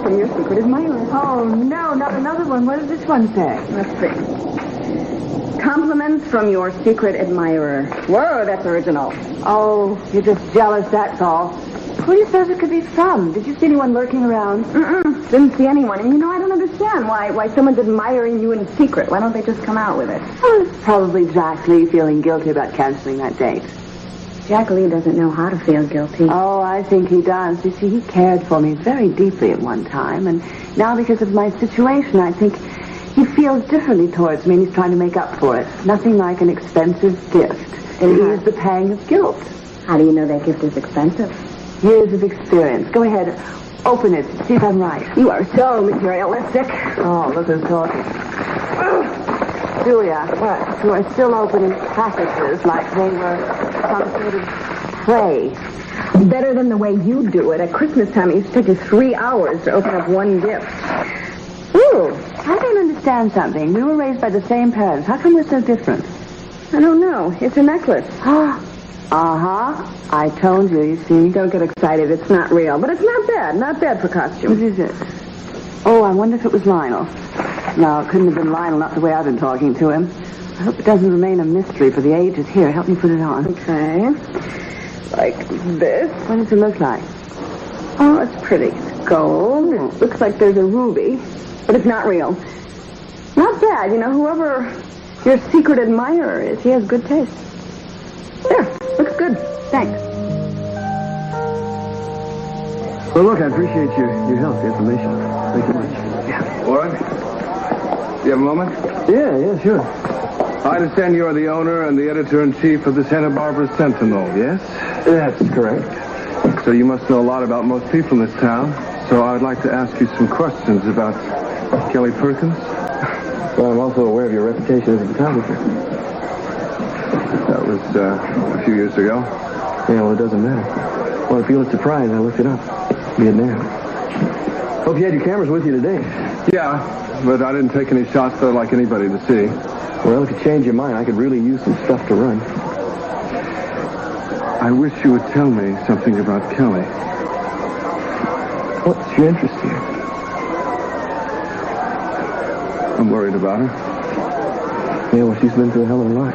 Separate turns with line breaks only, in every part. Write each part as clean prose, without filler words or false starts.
from your secret admirer.
Oh, no, not another one. What does this one say?
Let's see. Compliments from your secret admirer. Whoa, that's original.
Oh, you're just jealous, that's all. Who do you suppose it could be from? Did you see anyone lurking around?
Didn't see anyone. And I don't understand why someone's admiring you in secret. Why don't they just come out with it?
Oh, it's probably Jack Lee feeling guilty about canceling that date.
Jack Lee doesn't know how to feel guilty.
Oh, I think he does. You see, he cared for me very deeply at one time, and now because of my situation, I think he feels differently towards me, and he's trying to make up for it. Nothing like an expensive gift. And he is the pang of guilt.
How do you know that gift is expensive?
Years of experience. Go ahead. Open it. See if I'm right.
You are so materialistic.
Oh, look who's talking. Julia, what? You are still opening packages like they were some sort of prey.
Better than the way you do it. At Christmas time, it used to take you 3 hours to open up one gift.
Ooh, I don't understand something. We were raised by the same parents. How come we're so different?
I don't know. It's a necklace.
Uh-huh. I told you, you see.
Don't get excited. It's not real. But it's not bad. Not bad for costume.
What is it? Oh, I wonder if it was Lionel. No, it couldn't have been Lionel, not the way I've been talking to him. I hope it doesn't remain a mystery for the ages. Here, help me put it on.
Okay. Like this.
What does it look like?
Oh, it's pretty. It's gold. It looks like there's a ruby. But it's not real. Not bad. Whoever your secret admirer is, he has good taste. There. Looks good. Thanks.
Well, look, I appreciate your help, your information. Thank you much.
Yeah. Warren, you have a moment?
Yeah, sure.
I understand you are the owner and the editor-in-chief of the Santa-Barbara Sentinel, yes?
That's correct.
So you must know a lot about most people in this town. So I would like to ask you some questions about Kelly Perkins.
Well, I'm also aware of your reputation as a photographer.
That was a few years ago.
Yeah, well, it doesn't matter. Well, if you look surprised, I looked it up. Be it now. Hope you had your cameras with you today.
Yeah, but I didn't take any shots that I'd like anybody to see.
Well, if you change your mind, I could really use some stuff to run.
I wish you would tell me something about Kelly.
What's your interest here?
I'm worried about her.
Yeah, well, she's been through a hell of a lot.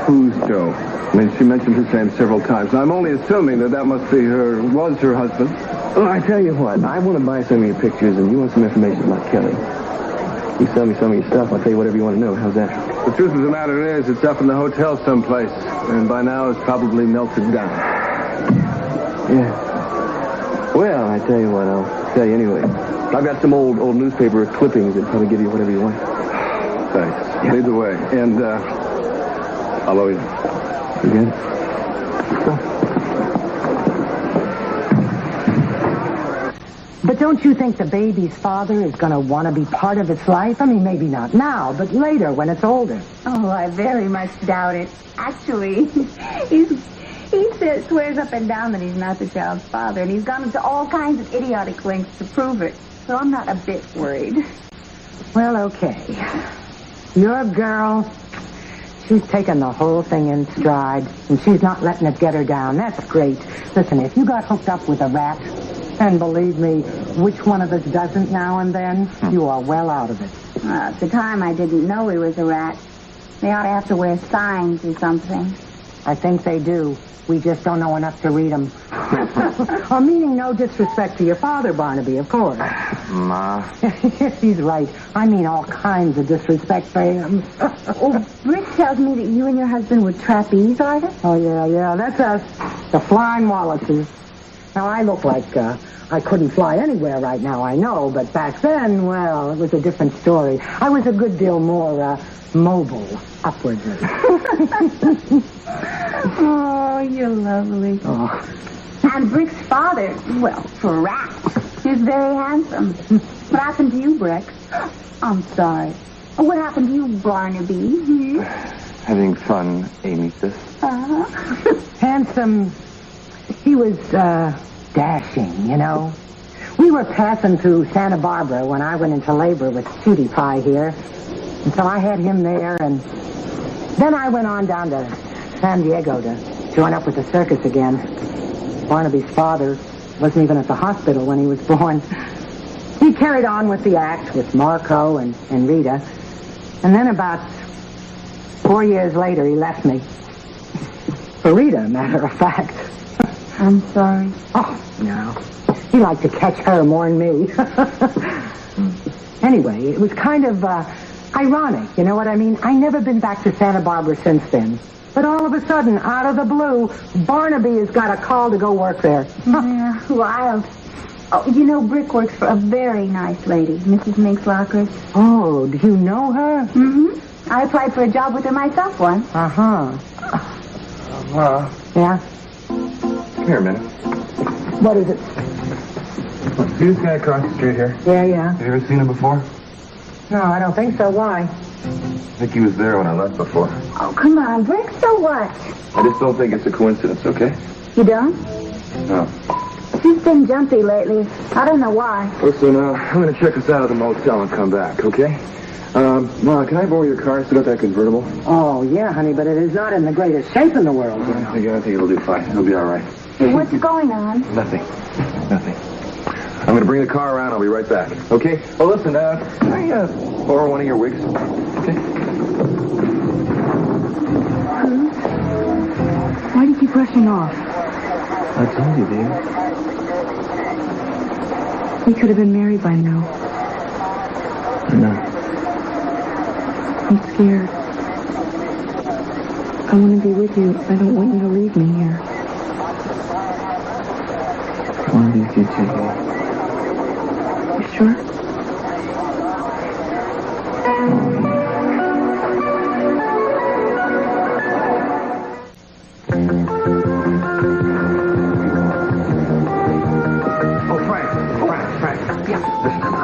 Who's Joe? I mean, she mentioned his name several times. I'm only assuming that must be was her husband.
Well, I tell you what, I want to buy some of your pictures, and you want some information about Kelly. You sell me some of your stuff, I'll tell you whatever you want to know. How's that?
The truth of the matter is, it's up in the hotel someplace, and by now it's probably melted down.
Yeah. Well, I tell you what, I'll tell you anyway. I've got some old newspaper clippings that probably give you whatever you want.
Thanks.
Yeah.
Lead the way. And, I'll owe you.
You good?
But don't you think the baby's father is going to want to be part of its life? I mean, maybe not now, but later when it's older.
Oh, I very much doubt it. Actually, he swears up and down that he's not the child's father, and he's gone into all kinds of idiotic lengths to prove it. So I'm not a bit worried.
Well, okay. Your girl, she's taken the whole thing in stride, and she's not letting it get her down. That's great. Listen, if you got hooked up with a rat, and believe me, which one of us doesn't now and then, you are well out of it.
At the time, I didn't know he was a rat. They ought to have to wear signs or something.
I think they do. We just don't know enough to read them. Or meaning no disrespect to your father, Barnaby, of course.
Ma.
He's right. I mean all kinds of disrespect for him.
Oh, Brick tells me that you and your husband were trapeze artists.
Oh, yeah, that's us. The Flying Wallaces. Now, I look like I couldn't fly anywhere right now, I know, but back then, well, it was a different story. I was a good deal more mobile upwardly.
Oh, you're lovely.
Oh.
And Brick's father, well, for rats, is very handsome. What happened to you, Brick? I'm sorry. What happened to you, Barnaby?
Having fun, Amy, sis.
Handsome. He was, dashing, you know. We were passing through Santa-Barbara when I went into labor with Cutie Pie here. And so I had him there, and then I went on down to San Diego to join up with the circus again. Barnaby's father, Wasn't even at the hospital when he was born. He carried on with the act with Marco and Rita. And then about 4 years later, he left me. For Rita, matter of fact.
I'm sorry.
Oh, no. He liked to catch her more than me. Anyway, it was kind of ironic, you know what I mean? I never been back to Santa Barbara since then. But all of a sudden, out of the blue, Barnaby has got a call to go work there.
Yeah, wild. Oh, you know, Brick works for a very nice lady, Mrs. Minx Lockridge.
Oh, do you know her?
Mm-hmm. I applied for a job with her myself once.
Uh-huh.
Ma,
Yeah?
come here a minute.
What is it?
See this guy across the street here?
Yeah.
Have you ever seen him before?
No, I don't think so. Why?
I think he was there when I left before.
Oh, come on, Brick, so what?
I just don't think it's a coincidence, okay?
You don't?
No.
She's been jumpy lately. I don't know why.
Listen, I'm going to check us out at the motel and come back, okay? Ma, can I borrow your car? Still got that convertible?
Oh, yeah, honey, but it is not in the greatest shape in the world, you know.
I think it'll do fine. It'll be all right.
Hey, what's going on?
Nothing. I'm going to bring the car around. I'll be right back. Okay? Oh, listen, can I borrow one of your wigs? Okay?
Why do you keep rushing off?
I told you, babe.
We could have been married by now.
I know.
I'm scared. I want to be with you. I don't want you to leave me here.
I want to be with you too, babe.
You sure?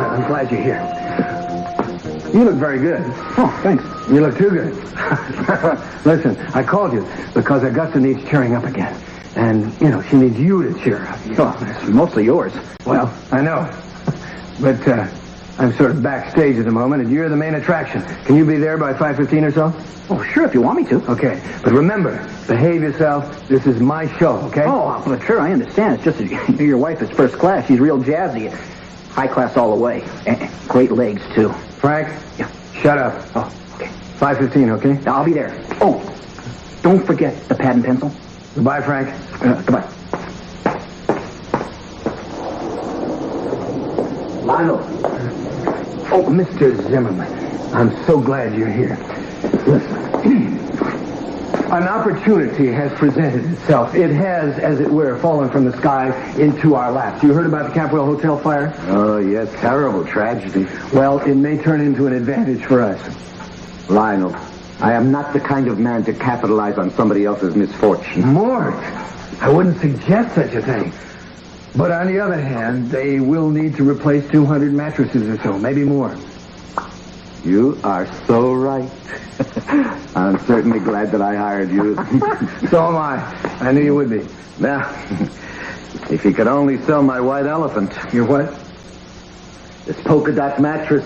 I'm glad you're here. You look very good. Oh, thanks. You look too good. Listen, I called you because Augusta needs cheering up again. And, you know, she needs you to cheer up. Oh, it's mostly yours. Well, I know. But I'm sort of backstage at the moment, and you're the main attraction. Can you be there by 5:15 or so?
Oh, sure, if you want me to.
Okay. But remember, behave yourself. This is my show, okay?
Oh, well, sure, I understand. It's just that your wife is first class. She's real jazzy. High class all the way. And great legs, too.
Frank?
Yeah.
Shut up.
Oh, okay.
5:15, okay?
I'll be there. Oh, don't forget the pad and pencil.
Goodbye, Frank.
Goodbye.
Lionel. Oh, Mr. Zimmerman, I'm so glad you're here. Listen, an opportunity has presented itself. It has, as it were, fallen from the sky into our laps. You heard about the Caporal Hotel fire?
Oh, yes, terrible tragedy.
Well, it may turn into an advantage for us.
Lionel, I am not the kind of man to capitalize on somebody else's misfortune.
Mort, I wouldn't suggest such a thing. But on the other hand, they will need to replace 200 mattresses or so, maybe more.
You are so right. I'm certainly glad that I hired you.
So am I. I knew you would be.
Now, if you could only sell my white elephant.
Your what?
This polka dot mattress,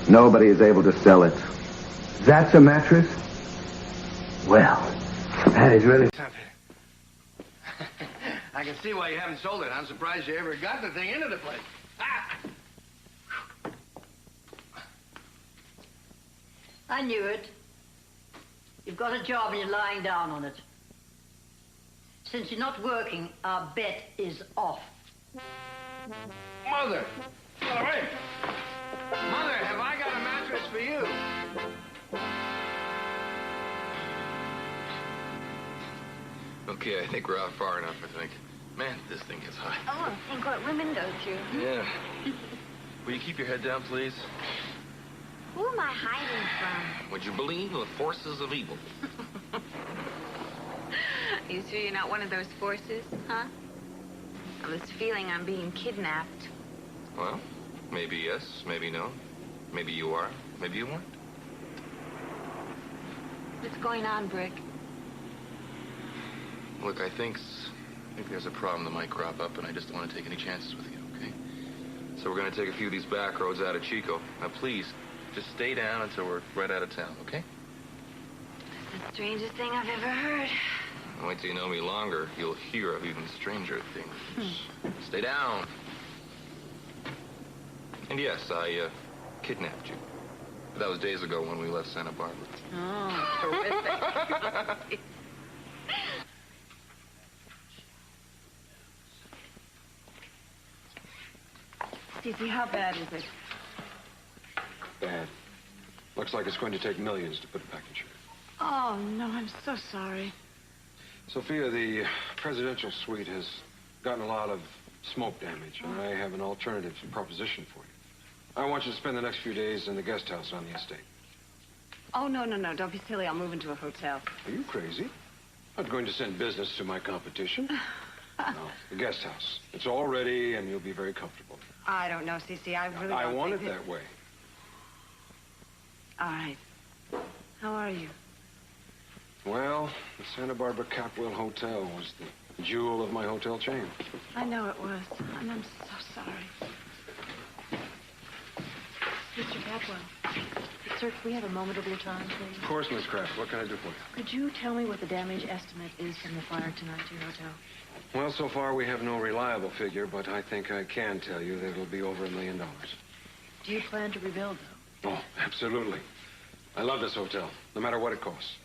nobody is able to sell it.
That's a mattress? Well, that is really something. I can see why you haven't sold it. I'm surprised you ever got the thing into the place. Ah!
I knew it. You've got a job and you're lying down on it. Since you're not working, our bet is off.
Mother! All right. Mother, have I got a mattress for you?
Okay, I think we're out far enough, I think. Man, this thing gets hot.
Oh, think what women go through.
Yeah. Will you keep your head down, please?
Who am I hiding from?
Would you believe in the forces of evil?
You sure you're not one of those forces, huh? I was feeling I'm being kidnapped.
Well, maybe yes, maybe no. Maybe you are, maybe you weren't.
What's going on, Brick?
Look, I think there's a problem that might crop up, and I just don't want to take any chances with you, okay? So we're going to take a few of these back roads out of Chico. Now, please, just stay down until we're right out of town, okay?
That's the strangest thing I've ever heard.
And wait till you know me longer, you'll hear of even stranger things. Stay down. And yes, I kidnapped you. But that was days ago when we left Santa Barbara.
Oh, terrific. Cece, how bad is it?
Bad. Looks like it's going to take millions to put it back in shape.
Oh, no, I'm so sorry.
Sophia, the presidential suite has gotten a lot of smoke damage, and I have an alternative proposition for you. I want you to spend the next few days in the guest house on the estate.
Oh, no. Don't be silly. I'll move into a hotel.
Are you crazy? I'm going to send business to my competition. No, the guest house. It's all ready, and you'll be very comfortable.
I don't know, Cece. I really
I
don't
want it
think
that way.
All right. How are you?
Well, the Santa Barbara Capwell Hotel was the jewel of my hotel chain.
I know it was, and I'm so sorry. Mr. Capwell, sir, can we have a moment of your time, please?
Of course, Miss Kraft. What can I do for you?
Could you tell me what the damage estimate is from the fire tonight to your hotel?
Well, so far we have no reliable figure, but I think I can tell you that it'll be over $1 million.
Do you plan to rebuild, though?
Oh, absolutely. I love this hotel, no matter what it costs.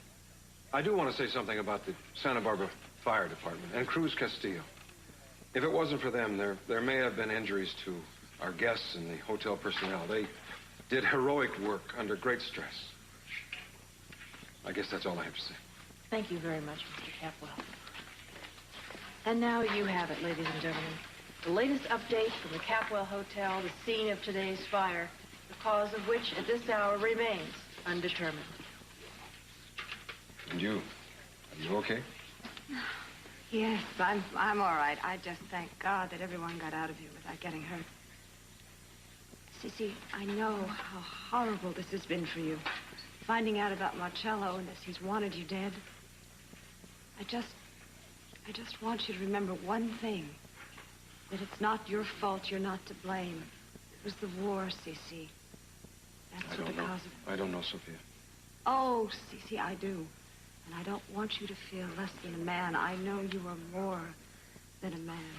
I do want to say something about the Santa Barbara Fire Department and Cruz Castillo. If it wasn't for them, there may have been injuries to our guests and the hotel personnel. They did heroic work under great stress. I guess that's all I have to say.
Thank you very much, Mr. Capwell. And now you have it, ladies and gentlemen. The latest update from the Capwell Hotel, the scene of today's fire, the cause of which at this hour remains undetermined.
And you? Are you okay?
Yes, I'm all right. I just thank God that everyone got out of here without getting hurt. Cece, I know how horrible this has been for you. Finding out about Marcello and as he's wanted you dead. I just want you to remember one thing. That it's not your fault. You're not to blame. It was the war, Cece. That's what the cause of...
I don't know, Sophia.
Oh, Cece, I do. And I don't want you to feel less than a man. I know you are more than a man.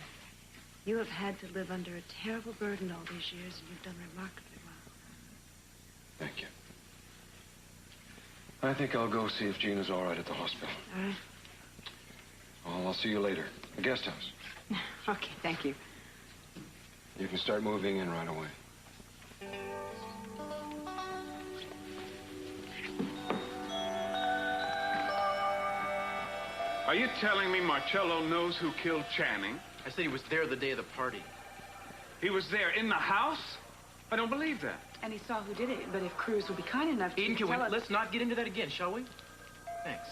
You have had to live under a terrible burden all these years, and you've done remarkably well.
Thank you. I think I'll go see if Gina's all right at the hospital.
All right.
Well, I'll see you later. The guest house.
Okay, thank you.
You can start moving in right away.
Are you telling me Marcello knows who killed Channing?
I said he was there the day of the party.
He was there in the house? I don't believe that.
And he saw who did it, but if Cruz would be kind enough to
Eden,
tell us...
let's not get into that again, shall we? Thanks.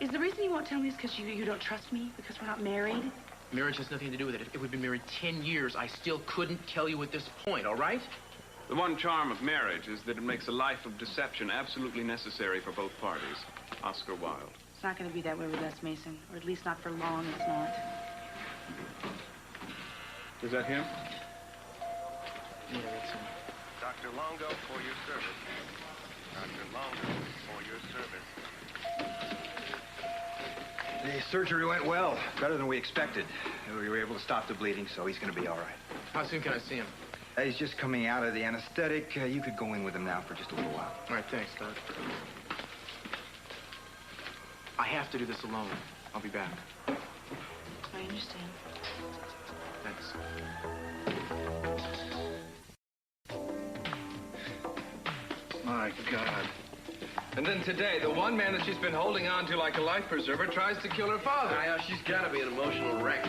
Is the reason you won't tell me is because you don't trust me? Because we're not married?
Marriage has nothing to do with it. If we'd been married 10 years, I still couldn't tell you at this point, all right?
The one charm of marriage is that it makes a life of deception absolutely necessary for both parties. Oscar Wilde.
It's not going to be that way with us, Mason. Or at least not for long, it's not.
Is that him?
Yeah, that's him.
Dr. Longo for your service. Dr. Longo for your service.
The surgery went well, better than we expected. We were able to stop the bleeding, so he's going to be all right.
How soon can I see him?
He's just coming out of the anesthetic. You could go in with him now for just a little while.
All right, thanks, Doc. I have to do this alone. I'll be back.
I understand.
Thanks.
My God. And then today, the one man that she's been holding on to like a life preserver tries to kill her father.
Yeah, she's got to be an emotional wreck.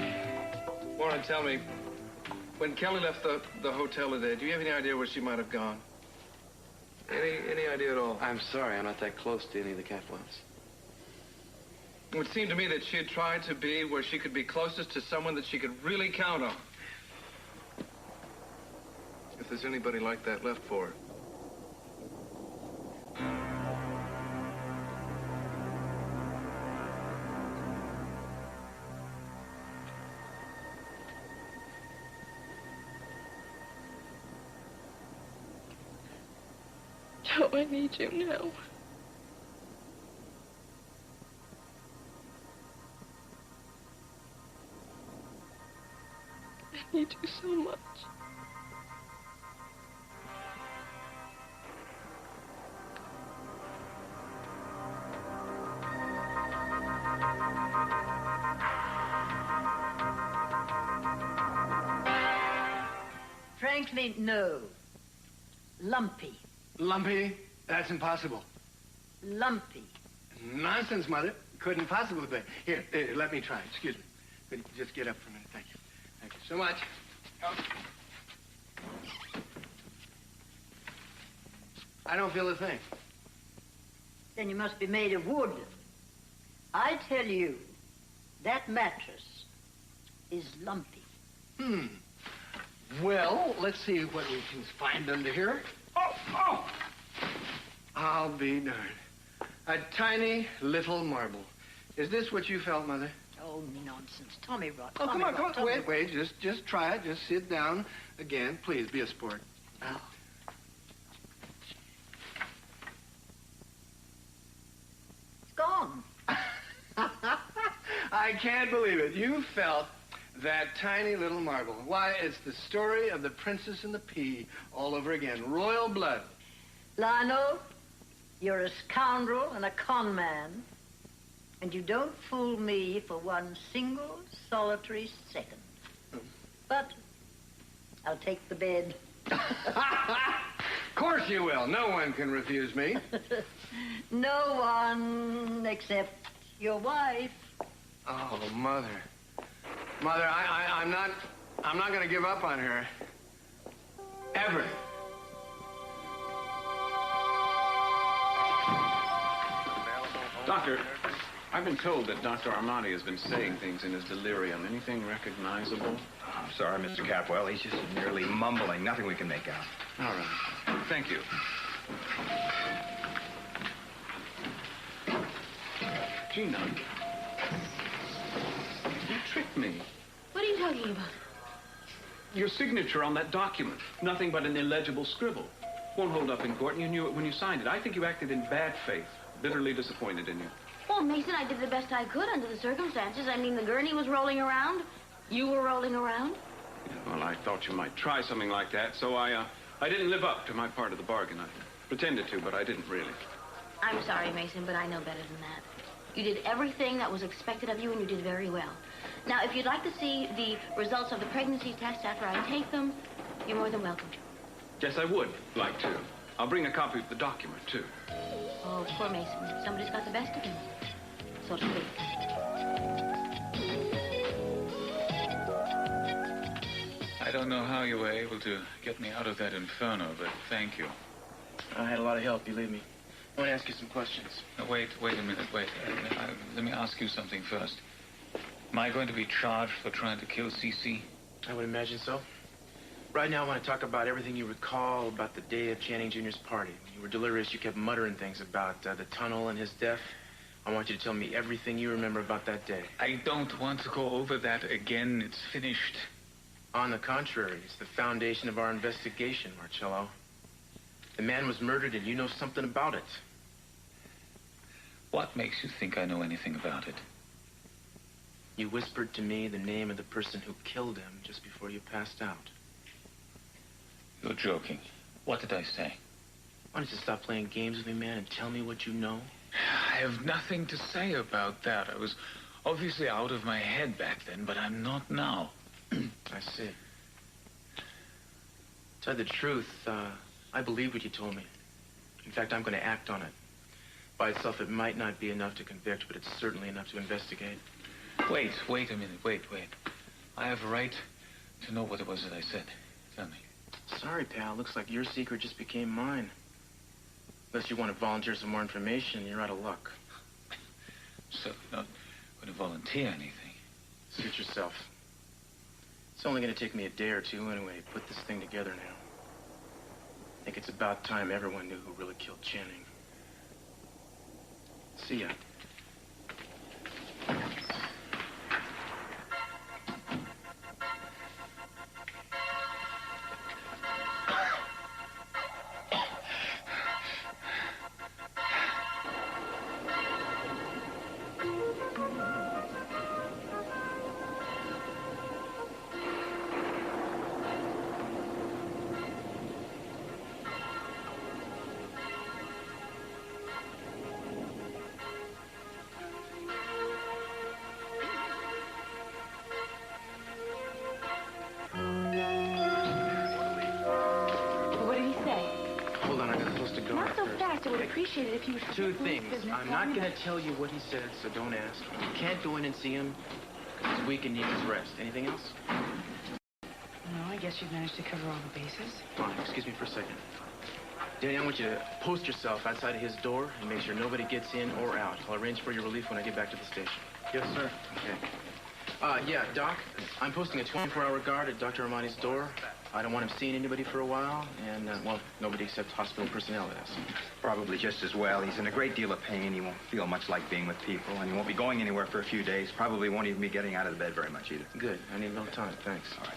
Warren, tell me, when Kelly left the hotel today, do you have any idea where she might have gone? Any idea at all?
I'm sorry, I'm not that close to any of the Capwells.
It would seem to me that she had tried to be where she could be closest to someone that she could really count on. If there's anybody like that left for her.
Joe, I need you now.
need you so much.
Frankly, no. Lumpy.
Lumpy? That's impossible.
Lumpy.
Nonsense, Mother. Couldn't possibly be. Here, let me try. Excuse me. Could you just get up for a minute? Thank you. Thank you so much. Oh. I don't feel a thing.
Then you must be made of wood. I tell you, that mattress is lumpy.
Well, let's see what we can find under here. Oh! I'll be darned. A tiny little marble. Is this what you felt, Mother?
Oh, nonsense. Tommy rot.
Oh, come on.
Tommy
Wait. Just try it. Just sit down again. Please, be a sport.
Oh. It's gone.
I can't believe it. You felt that tiny little marble. Why, it's the story of the Princess and the Pea all over again. Royal blood.
Lionel, you're a scoundrel and a con man. And you don't fool me for one single solitary second. But I'll take the bed.
Of course you will. No one can refuse me.
No one except your wife.
Oh, Mother. Mother, I'm not going to give up on her. Ever.
Doctor, I've been told that Dr. Armani has been saying things in his delirium. Anything recognizable?
I'm sorry, Mr. Capwell. He's just merely mumbling. Nothing we can make out.
All right. Thank you. Gina, you tricked me.
What are you talking about?
Your signature on that document. Nothing but an illegible scribble. Won't hold up in court, and you knew it when you signed it. I think you acted in bad faith. Bitterly disappointed in you.
Well, Mason, I did the best I could under the circumstances. I mean, the gurney was rolling around. You were rolling around.
Well, I thought you might try something like that, so I didn't live up to my part of the bargain. I pretended to, but I didn't really.
I'm sorry, Mason, but I know better than that. You did everything that was expected of you, and you did very well. Now, if you'd like to see the results of the pregnancy test after I take them, you're more than welcome to.
Yes, I would like to. I'll bring a copy of the document, too.
Oh, poor Mason. Somebody's got the best of him, so to speak.
I don't know how you were able to get me out of that inferno, but thank you.
I had a lot of help, believe me. I want to ask you some questions.
Wait a minute, wait. Let me ask you something first. Am I going to be charged for trying to kill Cece?
I would imagine so. Right now, I want to talk about everything you recall about the day of Channing Jr.'s party. When you were delirious, you kept muttering things about the tunnel and his death. I want you to tell me everything you remember about that day.
I don't want to go over that again. It's finished.
On the contrary, it's the foundation of our investigation, Marcello. The man was murdered, and you know something about it.
What makes you think I know anything about it?
You whispered to me the name of the person who killed him just before you passed out.
You're joking. What did I say?
Why don't you stop playing games with me, man, and tell me what you know?
I have nothing to say about that. I was obviously out of my head back then, but I'm not now.
I see. To tell you the truth, I believe what you told me. In fact, I'm going to act on it. By itself, it might not be enough to convict, but it's certainly enough to investigate.
Wait a minute. Wait. I have a right to know what it was that I said. Tell me.
Sorry, pal. Looks like your secret just became mine. Unless you want to volunteer some more information, you're out of luck.
So you're not going to volunteer anything?
Suit yourself. It's only going to take me a day or two anyway. Put this thing together now. I think it's about time everyone knew who really killed Channing. See ya.
appreciate it if you would...
Two things. I'm not going to tell you what he said, so don't ask. You can't go in and see him because he's weak and needs his rest. Anything else?
No, I guess you've managed to cover all the bases.
Fine, excuse me for a second. Danny, I want you to post yourself outside of his door and make sure nobody gets in or out. I'll arrange for your relief when I get back to the station.
Yes, sir.
Okay. Yeah, Doc, I'm posting a 24-hour guard at Dr. Armani's door. I don't want him seeing anybody for a while, and, well, nobody except hospital personnel is.
Probably just as well. He's in a great deal of pain. He won't feel much like being with people, and he won't be going anywhere for a few days. Probably won't even be getting out of the bed very much either.
Good. I need a little time. Thanks.
All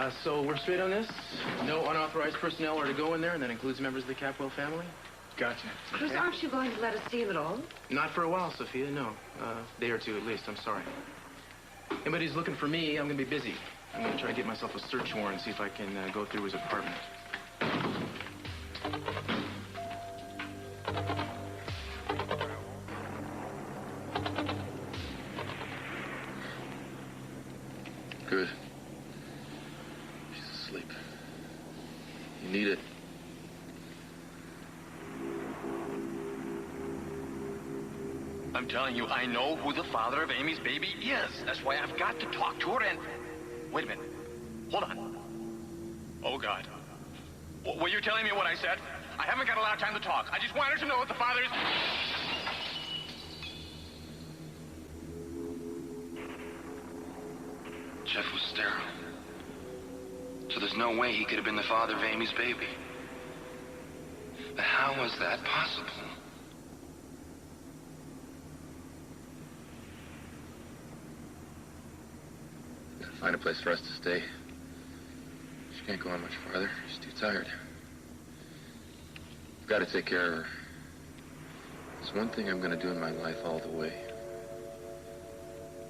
right.
So we're straight on this? No unauthorized personnel are to go in there, and that includes members of the Capwell family?
Gotcha.
Cruz, aren't you going to let us see him at all?
Not for a while, Sophia, no. Day or two at least, I'm sorry. Anybody's looking for me, I'm going to be busy. I'm going to try to get myself a search warrant and see if I can go through his apartment.
Good. She's asleep. You need it.
I'm telling you, I know who the father of Amy's baby is. That's why I've got to talk to her and... Wait a minute. Hold on. Oh, God. Were you telling me what I said? I haven't got a lot of time to talk. I just wanted to know what the father is...
Jeff was sterile. So there's no way he could have been the father of Amy's baby. But how was that possible? Gotta find a place for us to stay. She can't go on much farther. She's too tired. I've got to take care of her. There's one thing I'm gonna do in my life all the way.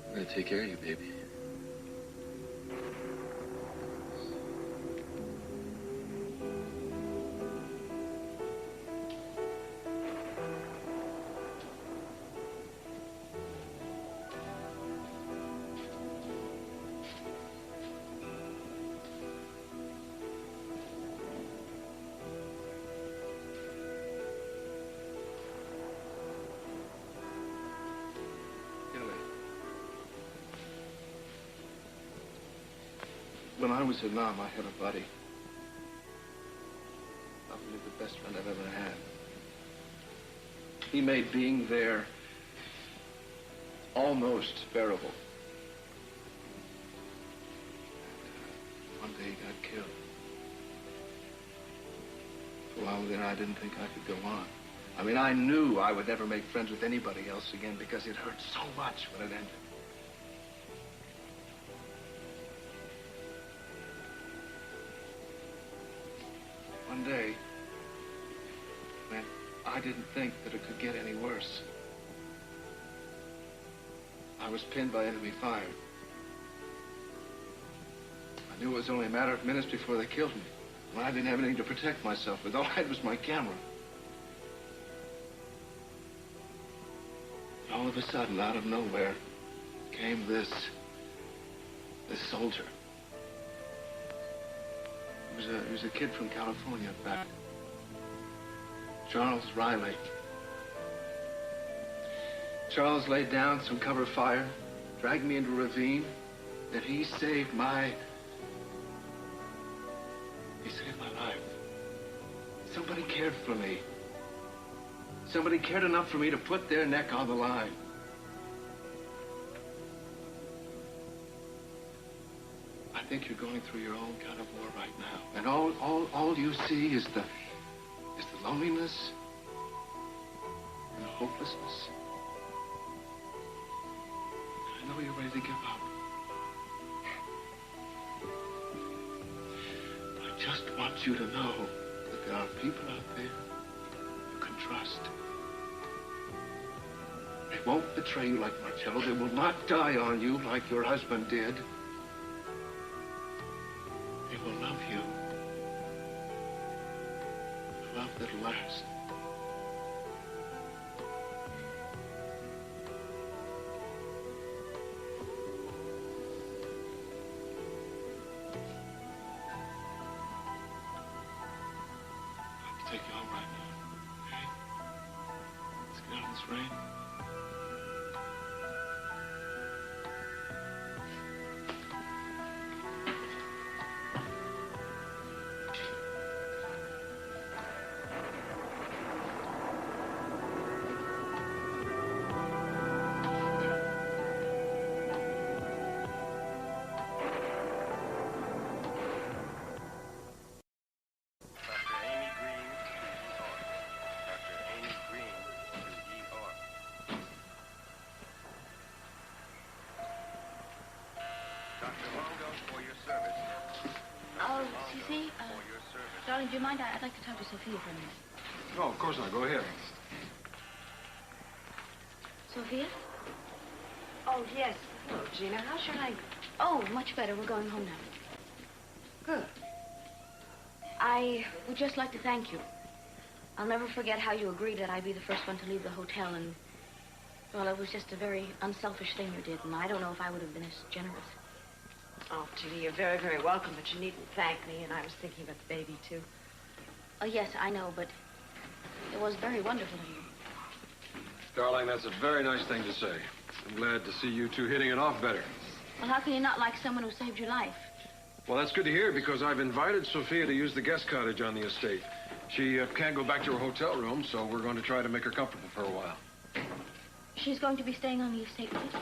I'm gonna take care of you, baby.
When I was in Nam, I had a buddy. Probably the best friend I've ever had. He made being there almost bearable. One day he got killed. For a while there, I didn't think I could go on. I mean, I knew I would never make friends with anybody else again because it hurt so much when it ended. One day, when I didn't think that it could get any worse, I was pinned by enemy fire. I knew it was only a matter of minutes before they killed me. When I didn't have anything to protect myself with. All I had was my camera. All of a sudden, out of nowhere, came this soldier. He was a kid from California back. Charles Riley. Charles laid down some cover fire, dragged me into a ravine, and he saved my life. Somebody cared for me. Somebody cared enough for me to put their neck on the line. I think you're going through your own kind of war right now. And all you see is the loneliness and the hopelessness. I know you're ready to give up. But I just want you to know that there are people out there you can trust. They won't betray you like Marcello. They will not die on you like your husband did. They will love you. Love that'll last. I'll take you home right this rain?
Darling, do you mind? I'd like to talk to Sophia for a minute.
Oh, of course not. Go ahead.
Sophia?
Oh, yes. Hello, Gina. How's your leg?
Oh, much better. We're going home now.
Good.
I would just like to thank you. I'll never forget how you agreed that I'd be the first one to leave the hotel, and, well, it was just a very unselfish thing you did, and I don't know if I would have been as generous.
Oh, Gina, you're very, very welcome, but you needn't thank me, and I was thinking about the baby, too.
Oh, yes, I know, but it was very wonderful of you.
Darling, that's a very nice thing to say. I'm glad to see you two hitting it off better.
Well, how can you not like someone who saved your life?
Well, that's good to hear, because I've invited Sophia to use the guest cottage on the estate. She can't go back to her hotel room, so we're going to try to make her comfortable for a while.
She's going to be staying on the estate with you?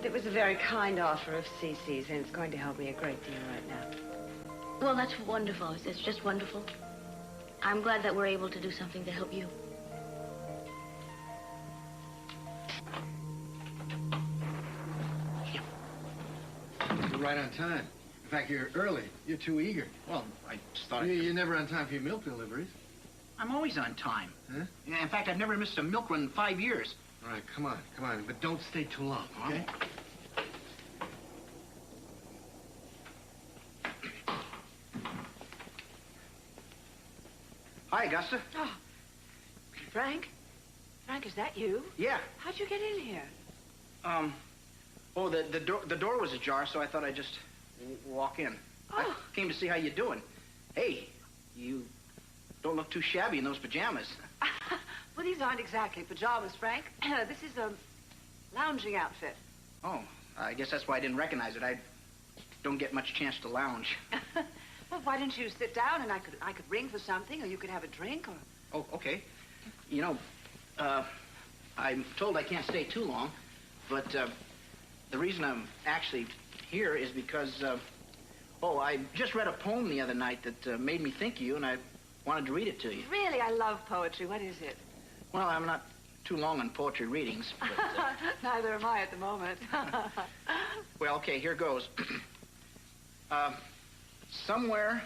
It was a very kind offer of Cece's, and it's going to help me a great deal right now.
Well, that's wonderful. It's just wonderful. I'm glad that we're able to do something to help you.
You're right on time. In fact, you're early. You're too eager.
Well, I just thought...
You're never on time for your milk deliveries.
I'm always on time.
Huh?
Yeah, in fact, I've never missed a milk run in 5 years.
All right, come on. But don't stay too long, okay?
Hi, Augusta.
Oh, Frank? Frank, is that you?
Yeah.
How'd you get in here?
The door was ajar, so I thought I'd just walk in.
Oh.
I came to see how you're doing. Hey, you don't look too shabby in those pajamas.
Well, these aren't exactly pajamas, Frank. This is a lounging outfit.
Oh, I guess that's why I didn't recognize it. I don't get much chance to lounge.
Well, why didn't you sit down and I could ring for something, or you could have a drink, or...
Oh, okay. You know, I'm told I can't stay too long, but the reason I'm actually here is because, I just read a poem the other night that made me think of you, and I wanted to read it to you.
Really, I love poetry. What is it?
Well, I'm not too long on poetry readings, but...
Neither am I at the moment.
Well, okay, here goes. Somewhere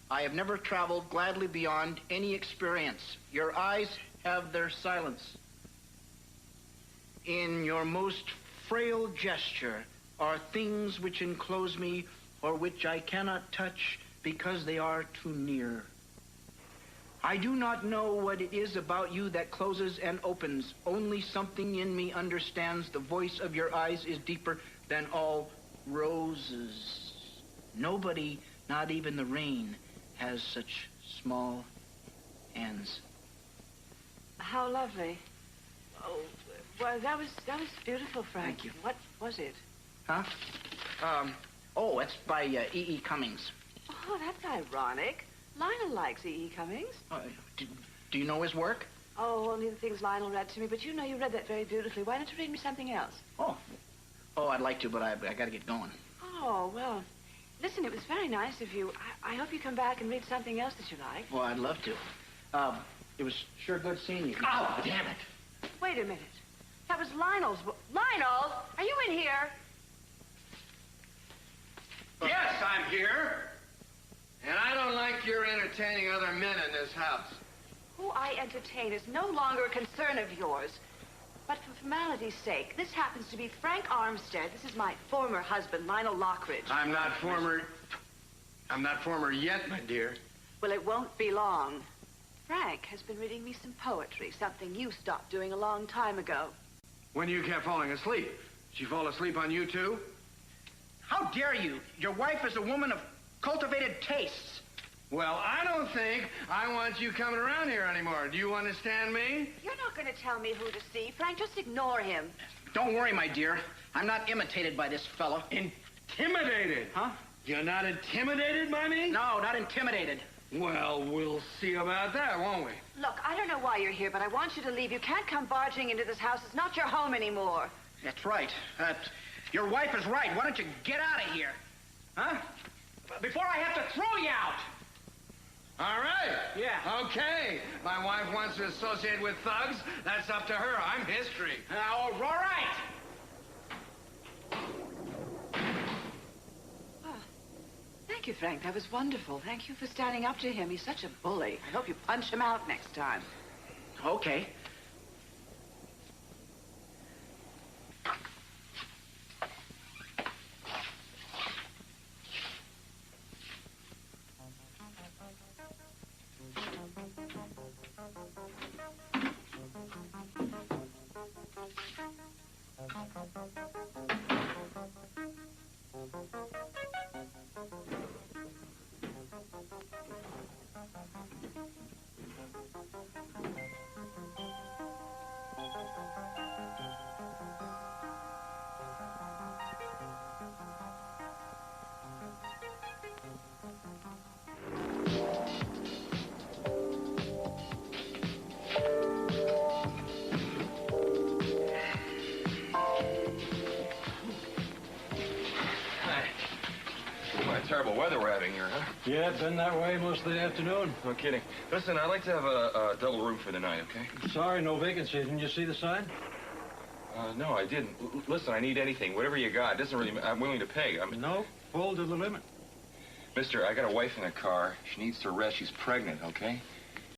I have never traveled gladly beyond any experience. Your eyes have their silence. In your most frail gesture are things which enclose me or which I cannot touch because they are too near. I do not know what it is about you that closes and opens. Only something in me understands the voice of your eyes is deeper than all roses. Nobody, not even the rain, has such small hands.
How lovely. Oh, well, that was beautiful, Frank.
Thank you.
What was it?
Huh? It's by E.E. Cummings.
Oh, that's ironic. Lionel likes E.E. Cummings.
Do you know his work?
Oh, only the things Lionel read to me, but you know you read that very beautifully. Why don't you read me something else?
Oh, I'd like to, but I got to get going.
Oh, well, listen, it was very nice of you. I hope you come back and read something else that you like.
Well, I'd love to. It was sure good seeing you.
Oh, damn it. Wait a minute. That was Lionel's... Lionel, are you in here?
Yes, I'm here. And I don't like your entertaining other men in this house.
Who I entertain is no longer a concern of yours. But for formality's sake, this happens to be Frank Armstead. This is my former husband, Lionel Lockridge.
I'm not former yet, my dear.
Well, it won't be long. Frank has been reading me some poetry, something you stopped doing a long time ago.
When you kept falling asleep. She fall asleep on you, too?
How dare you? Your wife is a woman of cultivated tastes.
Well, I don't think I want you coming around here anymore. Do you understand me?
You're not going to tell me who to see, Frank. Just ignore him.
Don't worry, my dear. I'm not imitated by this fellow.
Intimidated?
Huh?
You're not intimidated by me?
No, not intimidated.
Well, we'll see about that, won't we?
Look, I don't know why you're here, but I want you to leave. You can't come barging into this house. It's not your home anymore.
That's right. Your wife is right. Why don't you get out of here? Huh? Before I have to throw you out.
All right.
Yeah.
Okay. My wife wants to associate with thugs. That's up to her. I'm history.
All right.
Oh, thank you, Frank. That was wonderful. Thank you for standing up to him. He's such a bully. I hope you punch him out next time.
Okay.
Terrible weather we're having here, huh?
Yeah, been that way most of the afternoon.
No kidding. Listen, I'd like to have a double room for the night, okay?
Sorry, no vacancy. Didn't you see the sign?
No, I didn't. Listen, I need anything. Whatever you got. Doesn't really... I'm willing to pay.
No, full to the limit.
Mister, I got a wife in the car. She needs to rest. She's pregnant, okay?